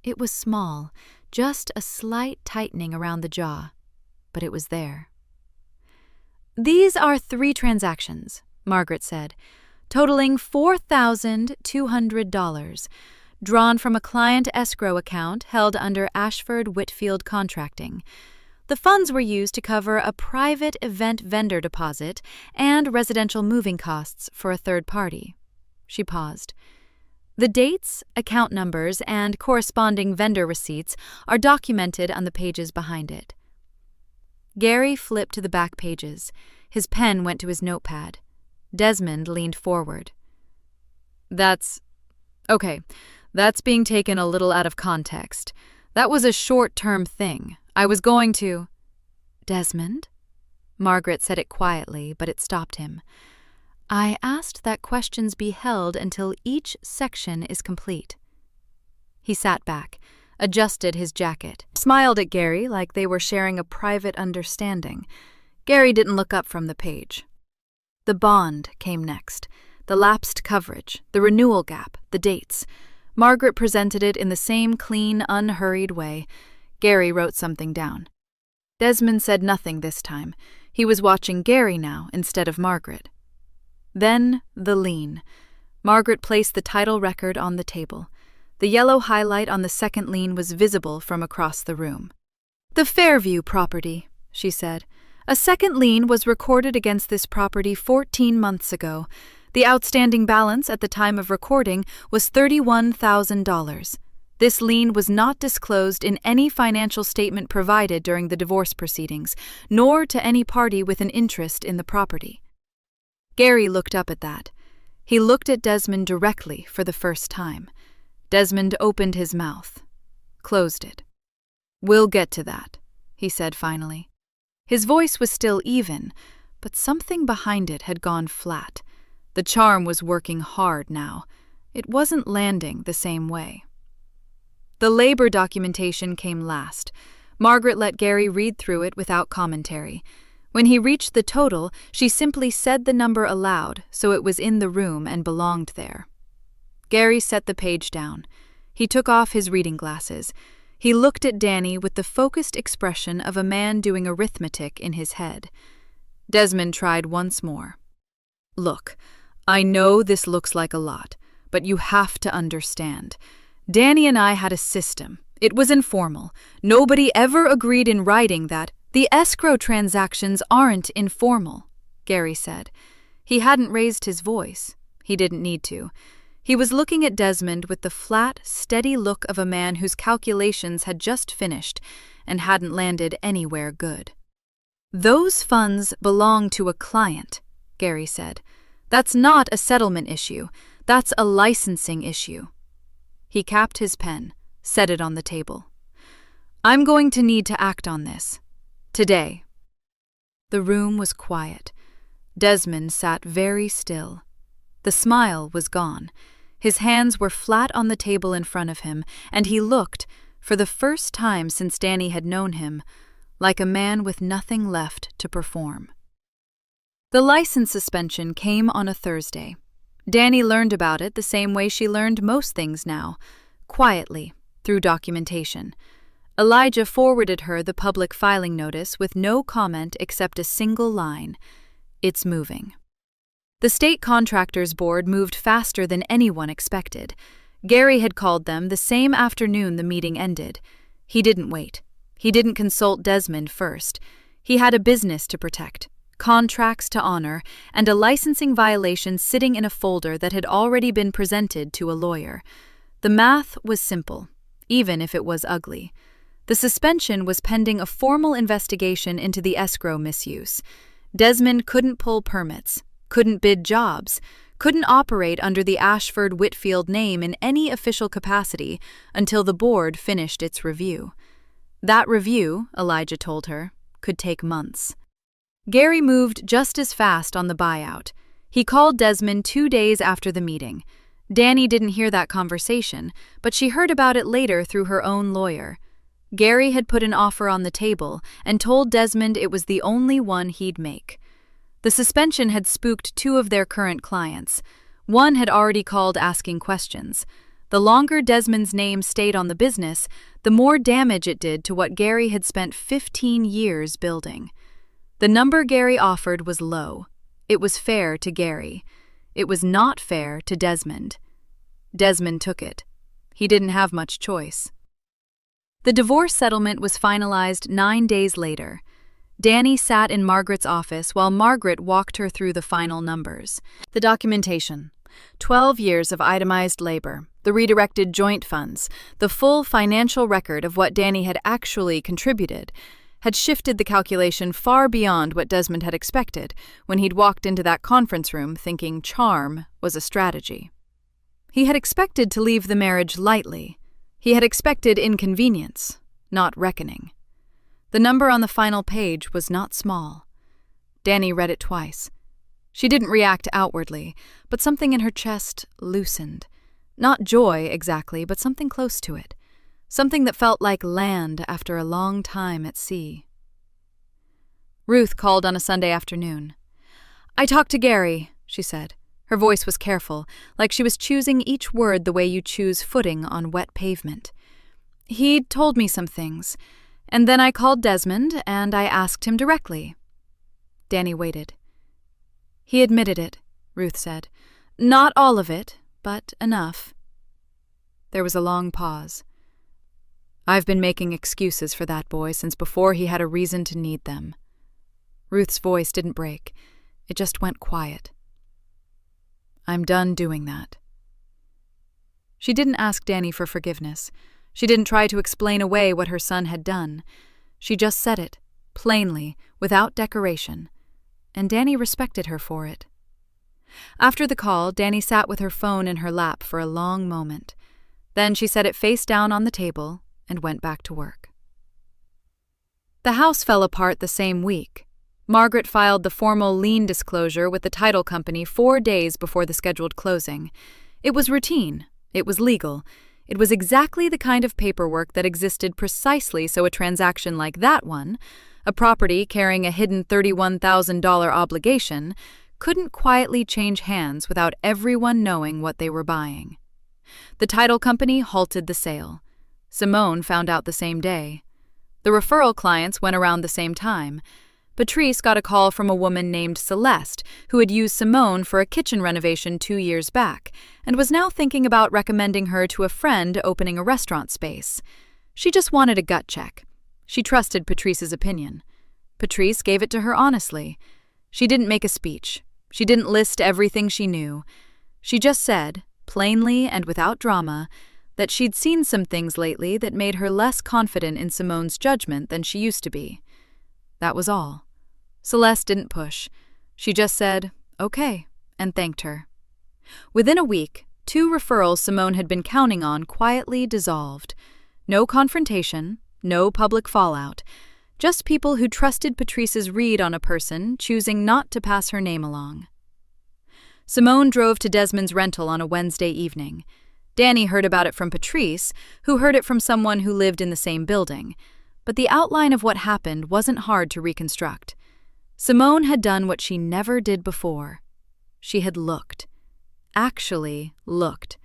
It was small, just a slight tightening around the jaw, but it was there. "These are 3 transactions," Margaret said, totaling $4,200, drawn from a client escrow account held under Ashford Whitfield Contracting. The funds were used to cover a private event vendor deposit and residential moving costs for a third party. She paused. The dates, account numbers, and corresponding vendor receipts are documented on the pages behind it. Gary flipped to the back pages. His pen went to his notepad. Desmond leaned forward. That's being taken a little out of context. That was a short-term thing. I was going to—" "Desmond?" Margaret said it quietly, but it stopped him. "I asked that questions be held until each section is complete." He sat back, adjusted his jacket, smiled at Gary like they were sharing a private understanding. Gary didn't look up from the page. The bond came next, the lapsed coverage, the renewal gap, the dates. Margaret presented it in the same clean, unhurried way. Gary wrote something down. Desmond said nothing this time. He was watching Gary now instead of Margaret. Then the lien. Margaret placed the title record on the table. The yellow highlight on the second lien was visible from across the room. "The Fairview property," she said. "A second lien was recorded against this property 14 months ago. The outstanding balance at the time of recording was $31,000. This lien was not disclosed in any financial statement provided during the divorce proceedings, nor to any party with an interest in the property." Gary looked up at that. He looked at Desmond directly for the first time. Desmond opened his mouth, closed it. "We'll get to that," he said finally. His voice was still even, but something behind it had gone flat. The charm was working hard now. It wasn't landing the same way. The labor documentation came last. Margaret let Gary read through it without commentary. When he reached the total, she simply said the number aloud, so it was in the room and belonged there. Gary set the page down. He took off his reading glasses. He looked at Danny with the focused expression of a man doing arithmetic in his head. Desmond tried once more. "Look, I know this looks like a lot, but you have to understand. Danny and I had a system. It was informal. Nobody ever agreed in writing that the escrow transactions aren't informal," Gary said. He hadn't raised his voice. He didn't need to. He was looking at Desmond with the flat, steady look of a man whose calculations had just finished and hadn't landed anywhere good. "Those funds belong to a client," Gary said. "That's not a settlement issue. That's a licensing issue." He capped his pen, set it on the table. "I'm going to need to act on this. Today." The room was quiet. Desmond sat very still. The smile was gone. His hands were flat on the table in front of him, and he looked, for the first time since Danny had known him, like a man with nothing left to perform. The license suspension came on a Thursday. Danny learned about it the same way she learned most things now, quietly, through documentation. Elijah forwarded her the public filing notice with no comment except a single line: "It's moving." The state contractors board moved faster than anyone expected. Gary had called them the same afternoon the meeting ended. He didn't wait. He didn't consult Desmond first. He had a business to protect, contracts to honor, and a licensing violation sitting in a folder that had already been presented to a lawyer. The math was simple, even if it was ugly. The suspension was pending a formal investigation into the escrow misuse. Desmond couldn't pull permits, couldn't bid jobs, couldn't operate under the Ashford-Whitfield name in any official capacity until the board finished its review. That review, Elijah told her, could take months. Gary moved just as fast on the buyout. He called Desmond 2 days after the meeting. Danny didn't hear that conversation, but she heard about it later through her own lawyer. Gary had put an offer on the table and told Desmond it was the only one he'd make. The suspension had spooked 2 of their current clients. One had already called asking questions. The longer Desmond's name stayed on the business, the more damage it did to what Gary had spent 15 years building. The number Gary offered was low. It was fair to Gary. It was not fair to Desmond. Desmond took it. He didn't have much choice. The divorce settlement was finalized 9 days later. Danny sat in Margaret's office while Margaret walked her through the final numbers. The documentation, 12 years of itemized labor, the redirected joint funds, the full financial record of what Danny had actually contributed, had shifted the calculation far beyond what Desmond had expected when he'd walked into that conference room thinking charm was a strategy. He had expected to leave the marriage lightly. He had expected inconvenience, not reckoning. The number on the final page was not small. Danny read it twice. She didn't react outwardly, but something in her chest loosened. Not joy exactly, but something close to it. Something that felt like land after a long time at sea. Ruth called on a Sunday afternoon. "I talked to Gary," she said. Her voice was careful, like she was choosing each word the way you choose footing on wet pavement. "He told me some things. And then I called Desmond, and I asked him directly." Danny waited. "He admitted it," Ruth said. "Not all of it, but enough." There was a long pause. "I've been making excuses for that boy since before he had a reason to need them." Ruth's voice didn't break. It just went quiet. "I'm done doing that." She didn't ask Danny for forgiveness. She didn't try to explain away what her son had done. She just said it, plainly, without decoration, and Danny respected her for it. After the call, Danny sat with her phone in her lap for a long moment. Then she set it face down on the table and went back to work. The house fell apart the same week. Margaret filed the formal lien disclosure with the title company 4 days before the scheduled closing. It was routine. It was legal. It was exactly the kind of paperwork that existed precisely so a transaction like that one, a property carrying a hidden $31,000 obligation, couldn't quietly change hands without everyone knowing what they were buying. The title company halted the sale. Simone found out the same day. The referral clients went around the same time. Patrice got a call from a woman named Celeste, who had used Simone for a kitchen renovation 2 years back, and was now thinking about recommending her to a friend opening a restaurant space. She just wanted a gut check. She trusted Patrice's opinion. Patrice gave it to her honestly. She didn't make a speech. She didn't list everything she knew. She just said, plainly and without drama, that she'd seen some things lately that made her less confident in Simone's judgment than she used to be. That was all. Celeste didn't push. She just said, "Okay," and thanked her. Within a week, 2 referrals Simone had been counting on quietly dissolved. No confrontation, no public fallout, just people who trusted Patrice's read on a person choosing not to pass her name along. Simone drove to Desmond's rental on a Wednesday evening. Danny heard about it from Patrice, who heard it from someone who lived in the same building. But the outline of what happened wasn't hard to reconstruct. Simone had done what she never did before. She had looked. Actually looked.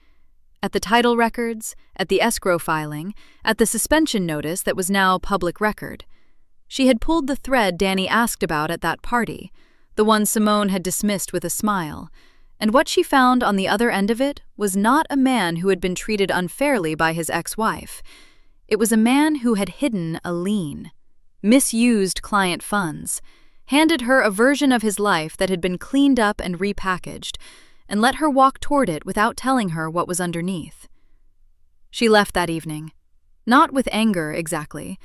At the title records, at the escrow filing, at the suspension notice that was now public record. She had pulled the thread Danny asked about at that party, the one Simone had dismissed with a smile, and what she found on the other end of it was not a man who had been treated unfairly by his ex-wife. It was a man who had hidden a lien, misused client funds, handed her a version of his life that had been cleaned up and repackaged, and let her walk toward it without telling her what was underneath. She left that evening, not with anger exactly,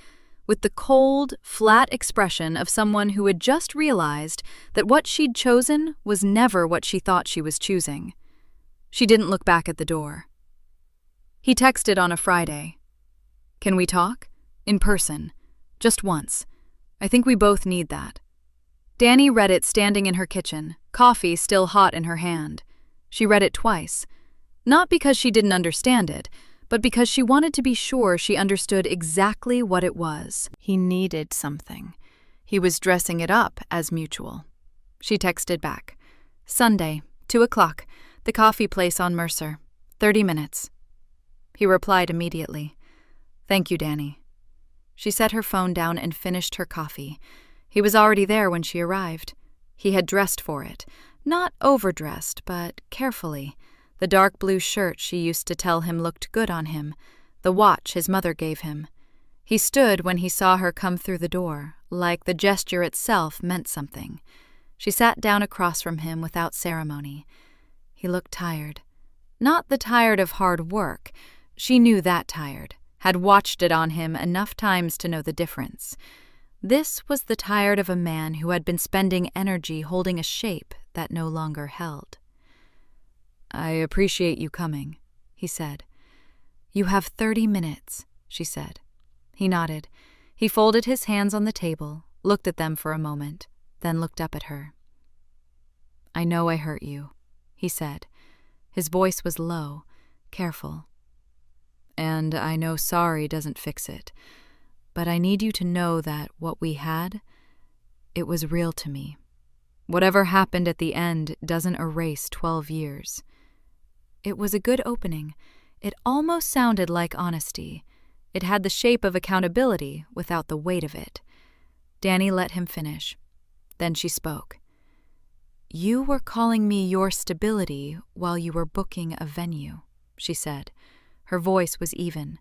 with the cold, flat expression of someone who had just realized that what she'd chosen was never what she thought she was choosing. She didn't look back at the door. He texted on a Friday. "Can we talk? In person. Just once. I think we both need that." Danny read it standing in her kitchen, coffee still hot in her hand. She read it twice. Not because she didn't understand it, but because she wanted to be sure she understood exactly what it was. He needed something. He was dressing it up as mutual. She texted back. "Sunday, 2:00, the coffee place on Mercer. 30 minutes. He replied immediately. "Thank you, Danny." She set her phone down and finished her coffee. He was already there when she arrived. He had dressed for it. Not overdressed, but carefully. The dark blue shirt she used to tell him looked good on him. The watch his mother gave him. He stood when he saw her come through the door, like the gesture itself meant something. She sat down across from him without ceremony. He looked tired. Not the tired of hard work. She knew that tired, had watched it on him enough times to know the difference. This was the tired of a man who had been spending energy holding a shape that no longer held. "I appreciate you coming," he said. "You have 30 minutes, she said. He nodded. He folded his hands on the table, looked at them for a moment, then looked up at her. "I know I hurt you," he said. His voice was low, careful. "And I know sorry doesn't fix it. But I need you to know that what we had, it was real to me. Whatever happened at the end doesn't erase 12 years. It was a good opening. It almost sounded like honesty. It had the shape of accountability without the weight of it. Danny let him finish. Then she spoke. You were calling me your stability while you were booking a venue, she said. Her voice was even.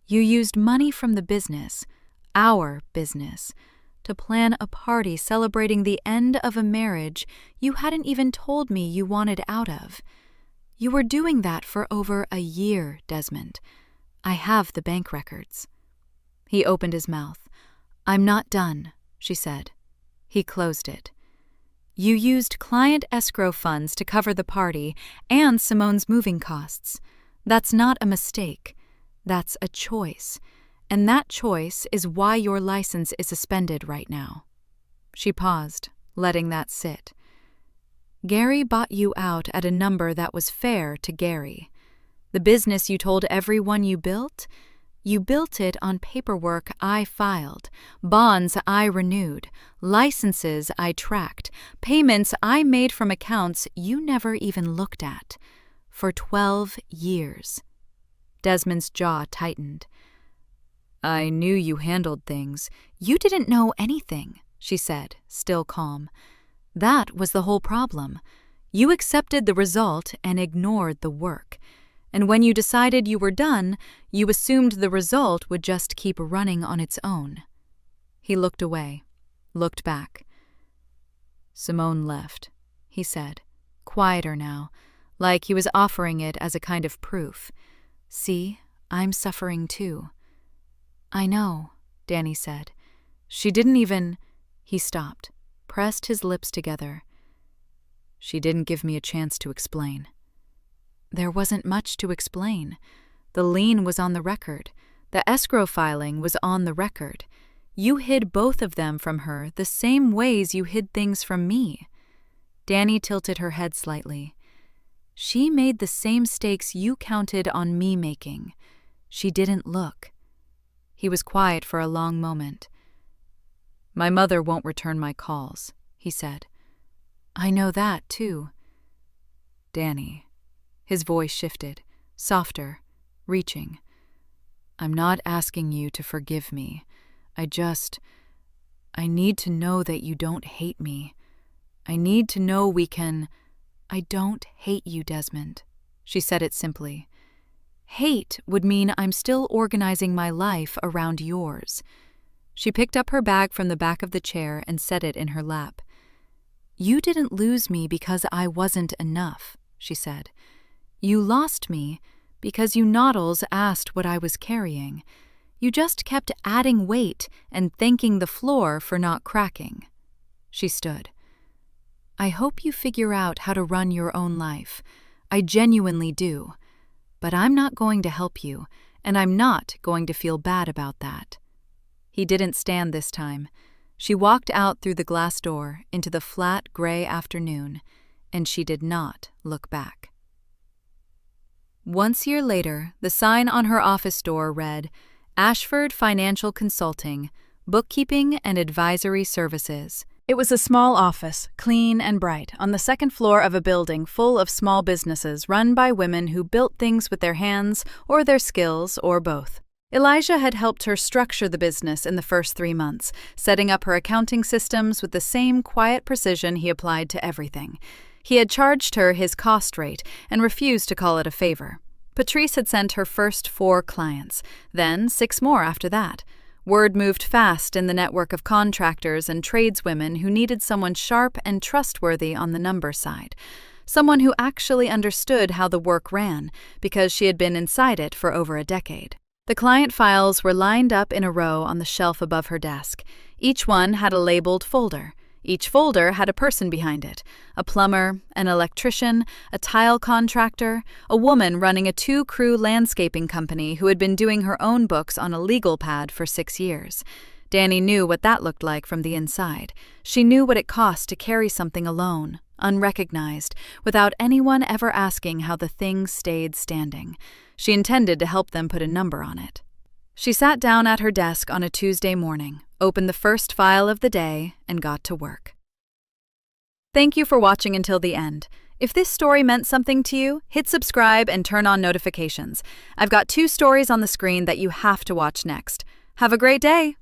You used money from the business, our business, to plan a party celebrating the end of a marriage you hadn't even told me you wanted out of. You were doing that for over a year, Desmond. I have the bank records. He opened his mouth. I'm not done, she said. He closed it. You used client escrow funds to cover the party and Simone's moving costs. That's not a mistake. That's a choice. And that choice is why your license is suspended right now. She paused, letting that sit. Gary bought you out at a number that was fair to Gary. The business you told everyone you built it on paperwork I filed, bonds I renewed, licenses I tracked, payments I made from accounts you never even looked at. For 12 years. Desmond's jaw tightened. I knew you handled things. You didn't know anything, she said, still calm. That was the whole problem. You accepted the result and ignored the work. And when you decided you were done, you assumed the result would just keep running on its own. He looked away, looked back. Simone left, he said, quieter now, like he was offering it as a kind of proof. See, I'm suffering too. I know, Danny said. She didn't even... He stopped, pressed his lips together. She didn't give me a chance to explain. There wasn't much to explain. The lien was on the record. The escrow filing was on the record. You hid both of them from her the same ways you hid things from me. Danny tilted her head slightly. She made the same mistakes you counted on me making. She didn't look. He was quiet for a long moment. My mother won't return my calls, he said. I know that, too. Danny. His voice shifted, softer, reaching. I'm not asking you to forgive me. I need to know that you don't hate me. I need to know we can... I don't hate you, Desmond. She said it simply. Hate would mean I'm still organizing my life around yours. She picked up her bag from the back of the chair and set it in her lap. You didn't lose me because I wasn't enough, she said. You lost me because you noddles asked what I was carrying. You just kept adding weight and thanking the floor for not cracking. She stood. I hope you figure out how to run your own life. I genuinely do. But I'm not going to help you, and I'm not going to feel bad about that. He didn't stand this time. She walked out through the glass door into the flat gray afternoon, and she did not look back. 1 year later, the sign on her office door read, Ashford Financial Consulting, Bookkeeping and Advisory Services. It was a small office, clean and bright, on the second floor of a building full of small businesses run by women who built things with their hands or their skills or both. Elijah had helped her structure the business in the first 3 months, setting up her accounting systems with the same quiet precision he applied to everything. He had charged her his cost rate and refused to call it a favor. Patrice had sent her first 4 clients, then 6 more after that. Word moved fast in the network of contractors and tradeswomen who needed someone sharp and trustworthy on the number side, someone who actually understood how the work ran, because she had been inside it for over a decade. The client files were lined up in a row on the shelf above her desk. Each one had a labeled folder. Each folder had a person behind it, a plumber, an electrician, a tile contractor, a woman running a 2-crew landscaping company who had been doing her own books on a legal pad for 6 years. Danny knew what that looked like from the inside. She knew what it cost to carry something alone, unrecognized, without anyone ever asking how the thing stayed standing. She intended to help them put a number on it. She sat down at her desk on a Tuesday morning, opened the first file of the day, and got to work. Thank you for watching until the end. If this story meant something to you, hit subscribe and turn on notifications. I've got 2 stories on the screen that you have to watch next. Have a great day!